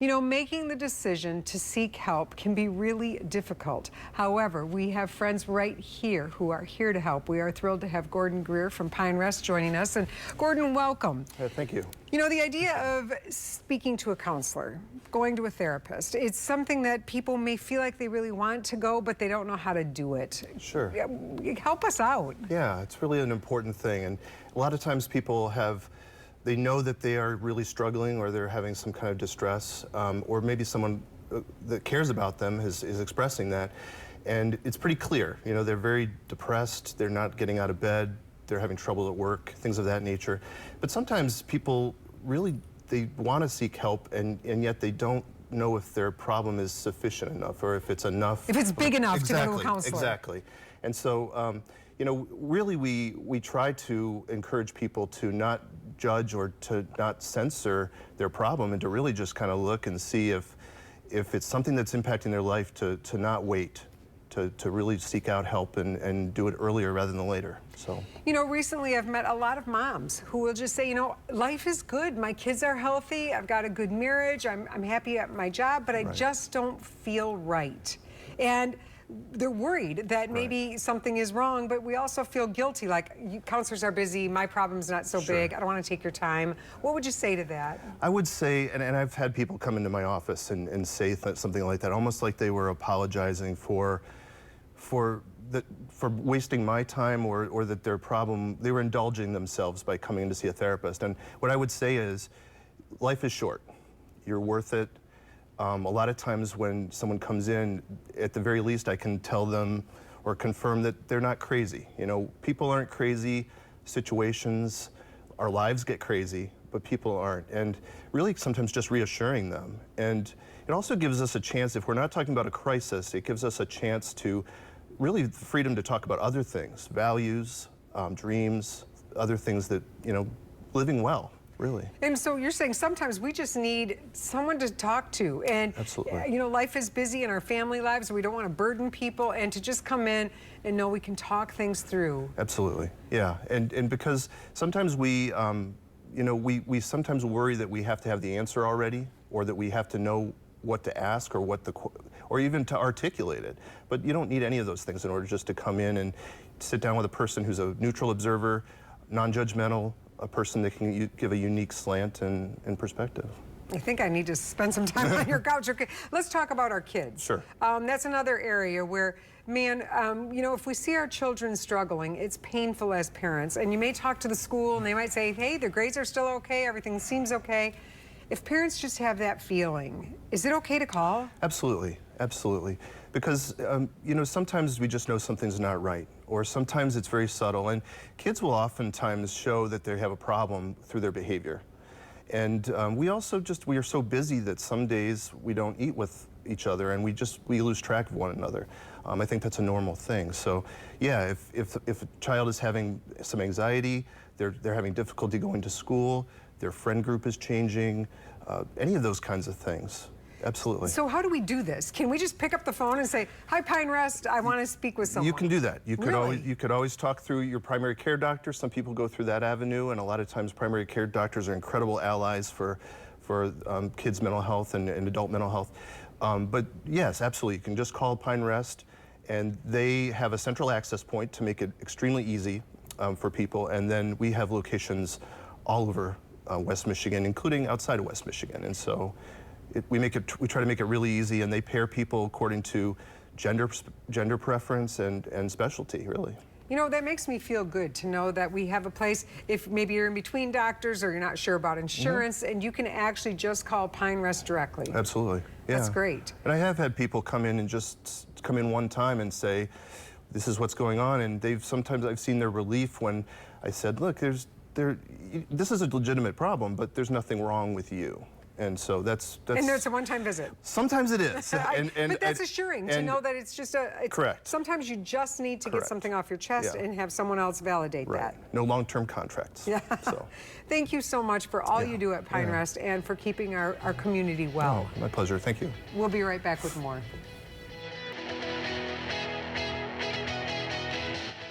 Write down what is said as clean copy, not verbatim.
You know, making the decision to seek help can be really difficult. However, we have friends right here who are here to help. We are thrilled to have Gordon Greer from Pine Rest joining us. And Gordon, welcome. Thank you. You know, the idea of speaking to a counselor, going to a therapist, it's something that people may feel like they really want to go, but they don't know how to do it. Sure. Help us out. Yeah, it's really an important thing. And a lot of times people they know that they are really struggling or they're having some kind of distress, or maybe someone that cares about them is expressing that. And it's pretty clear, you know, they're very depressed, they're not getting out of bed, they're having trouble at work, things of that nature. But sometimes people really, they want to seek help and yet they don't know if their problem is sufficient enough or if it's enough. If it's big enough exactly, to go to a counselor. Exactly. And so, you know, really we try to encourage people to not judge or to not censor their problem and to really just kind of look and see if it's something that's impacting their life, to not wait, to really seek out help and do it earlier rather than later. So, you know, recently I've met a lot of moms who will just say, you know, life is good, my kids are healthy, I've got a good marriage, I'm happy at my job, but I just don't feel right. And they're worried that maybe something is wrong, but we also feel guilty, like counselors are busy, my problem's not so big, I don't want to take your time. What would you say to that? I would say, and I've had people come into my office and say something like that, almost like they were apologizing for wasting my time or that their problem, they were indulging themselves by coming in to see a therapist. And what I would say is, life is short. You're worth it. A lot of times when someone comes in, at the very least I can tell them or confirm that they're not crazy. You know, people aren't crazy, situations, our lives get crazy, but people aren't. And really sometimes just reassuring them. And it also gives us a chance, if we're not talking about a crisis, it gives us a chance to really the freedom to talk about other things, values, dreams, other things that, you know, living well. Really. And so you're saying sometimes we just need someone to talk to. And, absolutely. You know, life is busy in our family lives. We don't want to burden people. And to just come in and know we can talk things through. Absolutely. Yeah. And because sometimes we, you know, we sometimes worry that we have to have the answer already, or that we have to know what to ask or even to articulate it. But you don't need any of those things in order just to come in and sit down with a person who's a neutral observer, non-judgmental, a person that can give a unique slant and perspective. I think I need to spend some time on your couch. Okay, let's talk about our kids. Sure. That's another area where, man, you know, if we see our children struggling, it's painful as parents. And you may talk to the school and they might say, hey, their grades are still okay, everything seems okay. If parents just have that feeling, is it okay to call? Absolutely, absolutely. Because, you know, sometimes we just know something's not right, or sometimes it's very subtle, and kids will oftentimes show that they have a problem through their behavior. And we are so busy that some days we don't eat with each other and we lose track of one another. I think that's a normal thing. So yeah, if a child is having some anxiety, they're having difficulty going to school, their friend group is changing, any of those kinds of things. Absolutely. So how do we do this? Can we just pick up the phone and say, hi, Pine Rest, I want to speak with someone? You can do that. You could Really? always talk through your primary care doctor. Some people go through that avenue, and a lot of times primary care doctors are incredible allies for kids' mental health and adult mental health. But yes, absolutely, you can just call Pine Rest, and they have a central access point to make it extremely easy for people, and then we have locations all over West Michigan, including outside of West Michigan, and so we try to make it really easy, and they pair people according to gender preference and specialty, really. You know, that makes me feel good to know that we have a place, if maybe you're in between doctors or you're not sure about insurance, and you can actually just call Pine Rest directly. Absolutely. Yeah. That's great. And I have had people come in and just come in one time and say, this is what's going on, and sometimes I've seen their relief when I said, look, this is a legitimate problem, but there's nothing wrong with you. And so that's And there's a one-time visit. Sometimes it is. But that's assuring to know that it's just correct. Sometimes you just need to get something off your chest and have someone else validate that. No long-term contracts. Yeah. So. Thank you so much for all you do at Pine Rest and for keeping our community well. Oh, my pleasure. Thank you. We'll be right back with more.